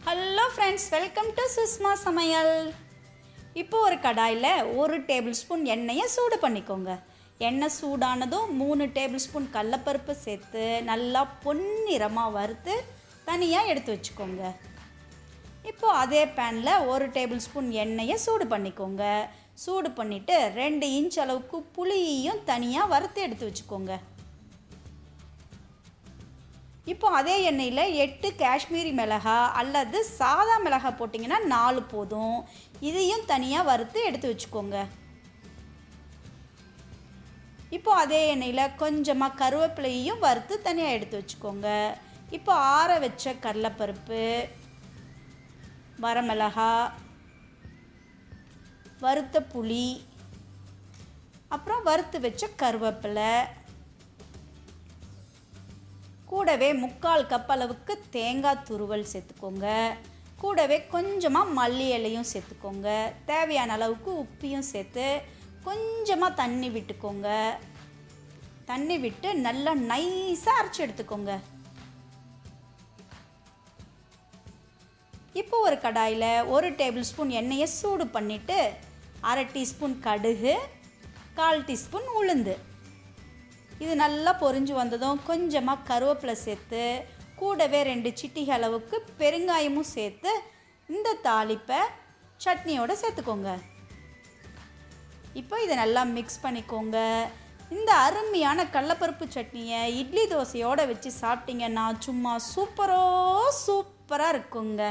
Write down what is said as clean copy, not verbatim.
Hello friends, welcome to Sushma சமையல். இப்போ ஒரு கடாயில் 1 டேபிள் ஸ்பூன் எண்ணெயை சூடு பண்ணிக்கோங்க. எண்ணெய் சூடானதும் 3 டேபிள் ஸ்பூன் கடலப்பருப்பு சேர்த்து நல்லா பொன்னிறமாக வறுத்து தனியாக எடுத்து வச்சுக்கோங்க. இப்போது அதே பேனில் 1 டேபிள் ஸ்பூன் எண்ணெயை சூடு பண்ணிக்கோங்க. சூடு பண்ணிவிட்டு 2 இன்ச் அளவுக்கு புளியையும் தனியாக வறுத்து எடுத்து வச்சுக்கோங்க. இப்போ அதே எண்ணெயில் 8 காஷ்மீரி மிளகாய் அல்லது சாதா மிளகாய் போட்டிங்கன்னா 4 போதும். இதையும் தனியாக வறுத்து எடுத்து வச்சுக்கோங்க. இப்போ அதே எண்ணெயில் கொஞ்சமாக கருவேப்பிலையும் வறுத்து தனியாக எடுத்து வச்சுக்கோங்க. இப்போ ஆற வச்ச கடலைப்பருப்பு, வரமிளகாய், வறுத்த புளி, அப்புறம் வறுத்து வச்ச கருவேப்பிலை, கூடவே 3/4 கப் அளவுக்கு தேங்காய் துருவல் சேர்த்துக்கோங்க. கூடவே கொஞ்சமாக மல்லி இலையும் சேர்த்துக்கோங்க. தேவையான அளவுக்கு உப்பையும் சேர்த்து கொஞ்சமாக தண்ணி விட்டுக்கோங்க. தண்ணி விட்டு நல்லா நைஸாக அரைச்சி எடுத்துக்கோங்க. இப்போ ஒரு கடாயில் 1 டேபிள் ஸ்பூன் எண்ணெயை சூடு பண்ணிவிட்டு 1/2 டீஸ்பூன் கடுகு, 1/4 டீஸ்பூன் உளுந்து, இது நல்லா பொரிஞ்சு வந்ததும் கொஞ்சமாக கருவேப்பிலை சேர்த்து கூடவே 2 சிட்டிகை அளவுக்கு பெருங்காயமும் சேர்த்து இந்த தாளிப்பை சட்னியோடு சேர்த்துக்கோங்க. இப்போ இதை நல்லா மிக்ஸ் பண்ணிக்கோங்க. இந்த அருமையான கடலைப்பருப்பு சட்னியை இட்லி தோசையோடு வச்சு சாப்பிட்டிங்கன்னா சும்மா சூப்பராக இருக்குங்க.